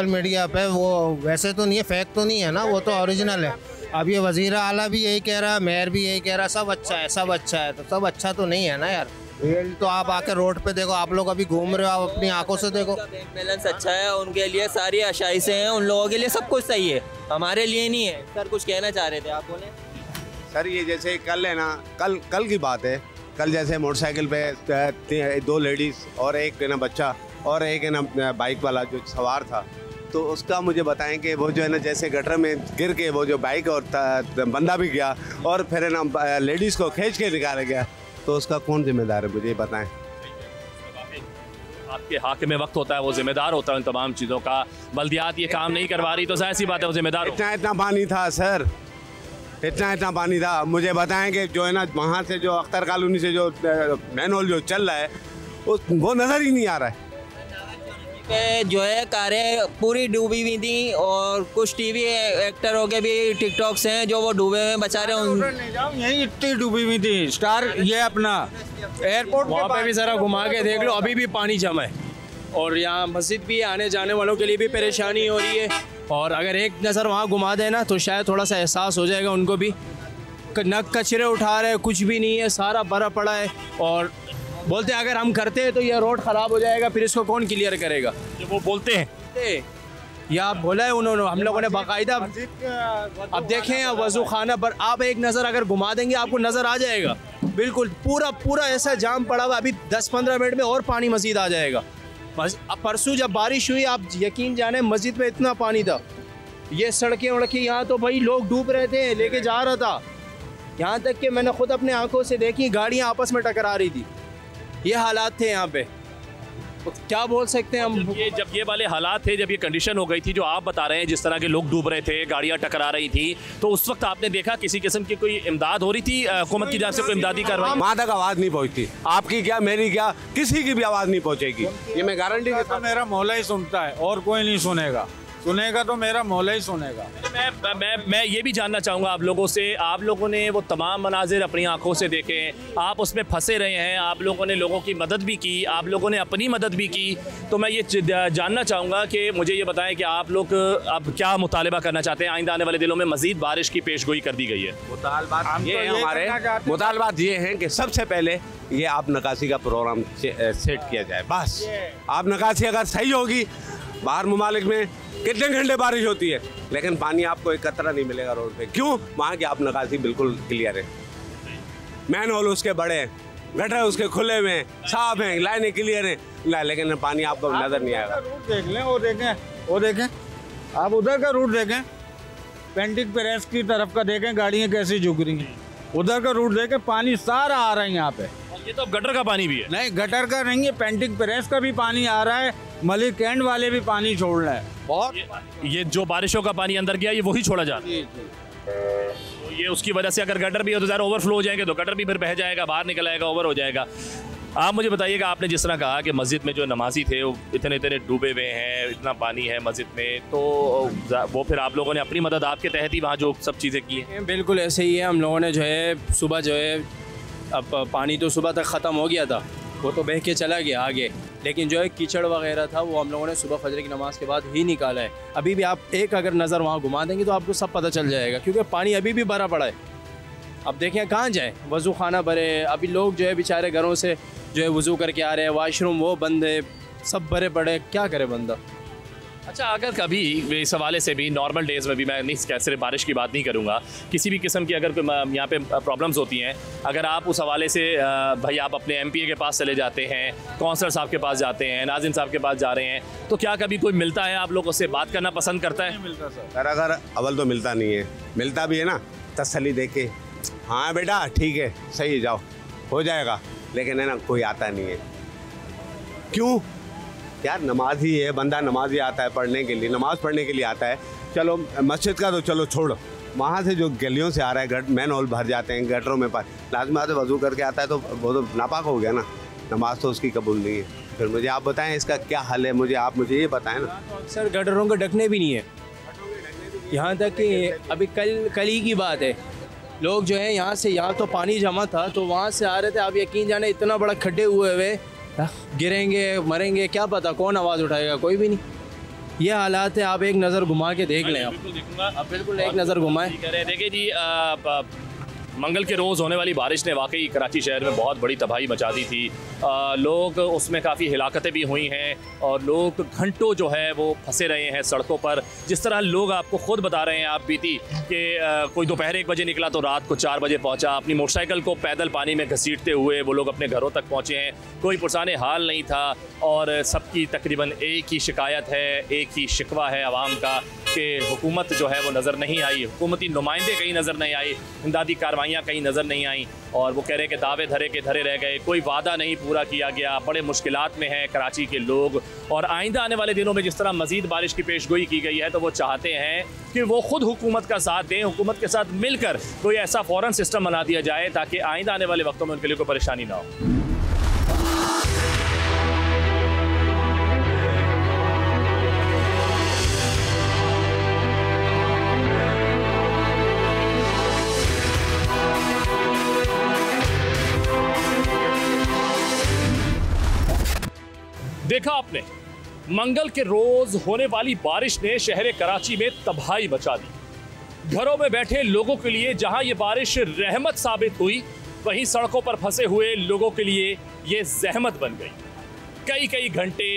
मीडिया पे। वो वैसे तो नहीं है, फेक तो नहीं है ना, वो तो ओरिजिनल है। अब ये वज़ीर आला भी यही कह रहा है, मेयर भी यही कह रहा है, सब अच्छा है, सब अच्छा है। तो सब अच्छा तो नहीं है ना यार। रियल तो आप आके रोड पे देखो, आप लोग अभी घूम रहे हो, आप अपनी आंखों से देखो। बैंक बैलेंस अच्छा है, उनके लिए सारी आशाइशें हैं, उन लोगों के लिए सब कुछ सही है, हमारे लिए नहीं है। सर कुछ कहना चाह रहे थे आप? बोले सर ये जैसे कल है ना, कल की बात है, कल जैसे मोटरसाइकिल पे 2 लेडीज़ और एक है ना बच्चा और एक है ना बाइक वाला जो सवार था, तो उसका मुझे बताएं कि वो जो है ना जैसे गटर में गिर के वो जो बाइक और बंदा भी गया और फिर है ना लेडीज़ को खींच के निकाला गया, तो उसका कौन जिम्मेदार है मुझे ये बताएं। आपके हाथ में वक्त होता है, वो जिम्मेदार होता है उन तमाम चीज़ों का। बल्दियात ये काम नहीं करवा रही तो जाहिर सी बात है वो जिम्मेदार। इतना पानी था सर, इतना पानी था। मुझे बताएं कि जो है ना वहाँ से जो अख्तर कॉलोनी से जो मैनहोल जो चल रहा है वो नज़र ही नहीं आ रहा है। जो है कारें पूरी डूबी हुई थी और कुछ टीवी एक्टरों के भी टिकटॉक्स हैं जो वो डूबे हुए बचा रहे हैं। यही इतनी डूबी हुई थी स्टार, ये अपना एयरपोर्ट वहाँ पे भी ज़रा घुमा के देख लो, अभी भी पानी जमा है। और यहाँ मस्जिद भी आने जाने वालों के लिए भी परेशानी हो रही है। और अगर एक नज़र वहाँ घुमा देना तो शायद थोड़ा सा एहसास हो जाएगा उनको भी। न कचरे उठा रहे, कुछ भी नहीं है, सारा बर्फ़ पड़ा है। और बोलते हैं अगर हम करते हैं तो ये रोड ख़राब हो जाएगा, फिर इसको कौन क्लियर करेगा? जो वो बोलते हैं या बोला है उन्होंने, हम लोगों ने बाकायदा। अब देखें वज़ू खाना पर आप एक नज़र अगर घुमा देंगे आपको नज़र आ जाएगा, बिल्कुल पूरा ऐसा जाम पड़ा हुआ। अभी 10-15 मिनट में और पानी मज़ीद आ जाएगा। बस अब परसों जब बारिश हुई, आप यकीन जाने मस्जिद में इतना पानी था, ये सड़कें वड़कें यहाँ तो भाई लोग डूब रहे थे, लेके जा रहा था। यहाँ तक कि मैंने खुद अपने आंखों से देखी, गाड़ियाँ आपस में टकरा रही थी। ये हालात थे यहाँ पे, तो क्या बोल सकते हैं हम। जब ये वाले हालात थे, जब ये कंडीशन हो गई थी जो आप बता रहे हैं, जिस तरह के लोग डूब रहे थे, गाड़ियाँ टकरा रही थी, तो उस वक्त आपने देखा किसी किस्म की कोई इमदाद हो रही थी? हुकूमत की जानिब से कोई इमदादी कार्रवाई? वहाँ तक आवाज़ नहीं पहुँचती, आपकी क्या मेरी क्या, किसी की भी आवाज़ नहीं पहुँचेगी। ये मैं गारंटी देता हूँ। मेरा मौला ही सुनता है और कोई नहीं सुनेगा तो मेरा मौला ही सुनेगा। मैं ये भी जानना चाहूँगा आप लोगों से, आप लोगों ने वो तमाम मनाजिर अपनी आंखों से देखे, आप उसमें फंसे रहे हैं, आप लोगों ने लोगों की मदद भी की, आप लोगों ने अपनी मदद भी की, तो मैं ये जानना चाहूँगा कि मुझे ये बताएं कि आप लोग अब क्या मुतालबा करना चाहते हैं? आइंदा आने वाले दिनों में मज़ीद बारिश की पेशगोई कर दी गई है। मुतालबात ये हैं कि सबसे पहले ये आप नकासी का प्रोग्राम सेट किया जाए। बस आप नकासी अगर सही होगी, बाहर ममालिक में कितने घंटे बारिश होती है लेकिन पानी आपको एक कतरा नहीं मिलेगा रोड पे। क्यों? वहाँ की आप नकासी बिल्कुल क्लियर है, मैन होल उसके बड़े हैं, गटर उसके खुले हुए हैं, साफ हैं, लाइनें क्लियर हैं, लेकिन पानी आपको नजर नहीं आएगा। रूट देख लें, वो देखें आप उधर का रूट देखें, पेंटिंग प्रेस की तरफ का देखें, गाड़ियाँ कैसी झुक रही हैं, उधर का रूट देखें, पानी सारा आ रहा है यहाँ पे। ये तो अब गटर का पानी भी है? नहीं, गटर का नहीं है, पेंटिंग प्रेस का भी पानी आ रहा है, मलिक कैंट वाले भी पानी छोड़ रहे हैं बहुत। ये जो बारिशों का पानी अंदर गया ये वही छोड़ा जा रहा है। तो ये उसकी वजह से अगर गटर भी हो तो ज़रा ओवरफ्लो हो जाएंगे, तो गटर भी फिर बह जाएगा, बाहर निकल आएगा, ओवर हो जाएगा। आप मुझे बताइएगा, आपने जिस तरह कहा कि मस्जिद में जो नमाजी थे वो इतने डूबे हुए हैं, इतना पानी है मस्जिद में, तो वो फिर आप लोगों ने अपनी मदद आपके तहत ही वहाँ जो सब चीज़ें की हैं? बिल्कुल ऐसे ही है। हम लोगों ने जो है सुबह जो है, अब पानी तो सुबह तक ख़त्म हो गया था, वो तो बह के चला गया आगे, लेकिन जो है कीचड़ वगैरह था वो हम लोगों ने सुबह फजर की नमाज़ के बाद ही निकाला है। अभी भी आप एक अगर नज़र वहाँ घुमा देंगे तो आपको सब पता चल जाएगा, क्योंकि पानी अभी भी भरा पड़ा है। अब देखें कहाँ जाए, वज़ू खाना भरे, अभी लोग जो है बेचारे घरों से जो है वज़ू करके आ रहे हैं, वाशरूम वो बंद है, सब भरे पड़े, क्या करे बंदा। अच्छा, अगर कभी इस हवाले से भी नॉर्मल डेज़ में भी, मैं नहीं सिर्फ बारिश की बात नहीं करूँगा, किसी भी किस्म की अगर कोई यहाँ पे प्रॉब्लम्स होती हैं, अगर आप उस हवाले से भाई आप अपने MPA के पास चले जाते हैं, कौंसलर साहब के पास जाते हैं, नाज़िम साहब के पास जा रहे हैं, तो क्या कभी कोई मिलता है आप लोगों से बात करना पसंद करता है? मिलता सर, अगर अव्वल तो मिलता नहीं है, मिलता भी है ना तसल्ली दे के, हाँ बेटा ठीक है सही जाओ हो जाएगा, लेकिन है ना कोई आता नहीं है। क्यों यार, नमाज ही है, बंदा नमाज ही आता है पढ़ने के लिए, नमाज पढ़ने के लिए आता है। चलो मस्जिद का तो चलो छोड़ो, वहाँ से जो गलियों से आ रहा है, मैन होल भर जाते हैं, गटरों में लाजमी आते वजू करके आता है, तो वो तो नापाक हो गया ना, नमाज तो उसकी कबूल नहीं है। फिर मुझे आप बताएं इसका क्या हल है, मुझे ये बताएं ना। सर गटरों को ढकने भी नहीं है, यहाँ तक कि अभी कल ही की बात है, लोग जो है यहाँ तो पानी जमा था, तो वहाँ से आ रहे थे, आप यकीन जाने इतना बड़ा खड्डे हुए हुए, गिरेंगे मरेंगे क्या पता, कौन आवाज़ उठाएगा, कोई भी नहीं। ये हालात है, आप एक नज़र घुमा के देख लें। आप बिल्कुल एक नज़र घुमाएं। देखिए जी, मंगल के रोज़ होने वाली बारिश ने वाकई कराची शहर में बहुत बड़ी तबाही मचा दी थी। लोग उसमें काफ़ी हिलाकतें भी हुई हैं और लोग घंटों जो है वो फंसे रहे हैं सड़कों पर। जिस तरह लोग आपको ख़ुद बता रहे हैं, आप बीती कि कोई दोपहर 1 बजे निकला तो रात को 4 बजे पहुंचा, अपनी मोटरसाइकिल को पैदल पानी में घसीटते हुए वो लोग अपने घरों तक पहुँचे हैं। कोई पुरसाने हाल नहीं था और सबकी तकरीबन एक ही शिकायत है, एक ही शिकवा है आवाम का कि हुकूमत जो है वो नज़र नहीं आई, हुकूमती नुमाइंदे कहीं नज़र नहीं आए, इमदादी कार्रवाइयाँ कहीं नज़र नहीं आई और वो कह रहे कि दावे धरे के धरे रह गए, कोई वादा नहीं पूरा किया गया। बड़े मुश्किलात में हैं कराची के लोग और आइंदा आने वाले दिनों में जिस तरह मज़ीद बारिश की पेशगोई की गई है, तो वो चाहते हैं कि वो खुद हुकूमत का साथ दें, हुकूमत के साथ मिलकर कोई ऐसा फ़ौरन सिस्टम बना दिया जाए ताकि आइंदा आने वाले वक्तों में उनके लिए कोई परेशानी ना हो। देखा आपने, मंगल के रोज होने वाली बारिश ने शहर कराची में तबाही मचा दी। घरों में बैठे लोगों के लिए जहां ये बारिश रहमत साबित हुई, वहीं सड़कों पर फंसे हुए लोगों के लिए ये जहमत बन गई। कई घंटे,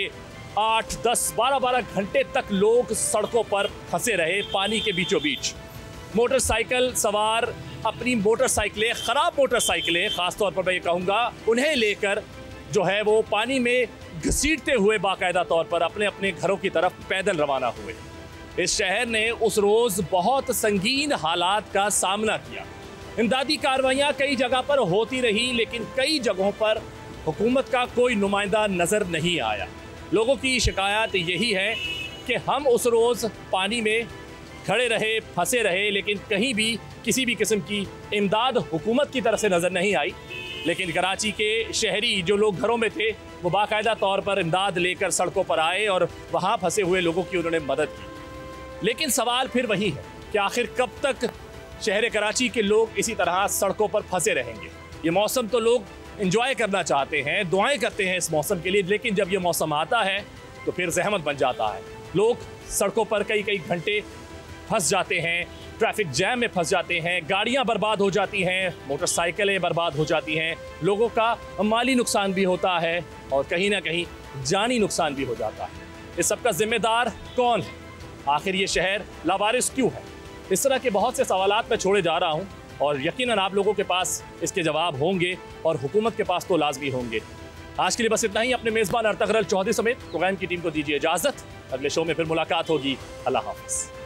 8, 10, 12 घंटे तक लोग सड़कों पर फंसे रहे पानी के बीचों बीच। मोटरसाइकिल सवार अपनी मोटरसाइकिलें, ख़राब मोटरसाइकिलें ख़ासतौर पर मैं ये कहूँगा, उन्हें लेकर जो है वो पानी में घसीटते हुए बाकायदा तौर पर अपने अपने घरों की तरफ पैदल रवाना हुए। इस शहर ने उस रोज़ बहुत संगीन हालात का सामना किया। इमदादी कार्रवाइयाँ कई जगह पर होती रही, लेकिन कई जगहों पर हुकूमत का कोई नुमाइंदा नज़र नहीं आया। लोगों की शिकायत यही है कि हम उस रोज़ पानी में खड़े रहे, फंसे रहे, लेकिन कहीं भी किसी भी किस्म की इमदाद हुकूमत की तरफ से नज़र नहीं आई। लेकिन कराची के शहरी जो लोग घरों में थे वो बाकायदा तौर पर इमदाद लेकर सड़कों पर आए और वहाँ फंसे हुए लोगों की उन्होंने मदद की। लेकिन सवाल फिर वही है कि आखिर कब तक शहर कराची के लोग इसी तरह सड़कों पर फंसे रहेंगे। ये मौसम तो लोग एंजॉय करना चाहते हैं, दुआएं करते हैं इस मौसम के लिए, लेकिन जब ये मौसम आता है तो फिर जहमत बन जाता है। लोग सड़कों पर कई घंटे फंस जाते हैं, ट्रैफिक जैम में फंस जाते हैं, गाड़ियां बर्बाद हो जाती हैं, मोटरसाइकिलें बर्बाद हो जाती हैं, लोगों का माली नुकसान भी होता है और कहीं ना कहीं जानी नुकसान भी हो जाता है। इस सब का जिम्मेदार कौन है? आखिर ये शहर लावारिस क्यों है? इस तरह के बहुत से सवालात मैं छोड़े जा रहा हूँ और यकीनन आप लोगों के पास इसके जवाब होंगे और हुकूमत के पास तो लाजमी होंगे। आज के लिए बस इतना ही। अपने मेज़बान अर्तगरल चौधरी समेत प्रोग्राम की टीम को दीजिए इजाज़त। अगले शो में फिर मुलाकात होगी। अल्लाह हाफ़िज़।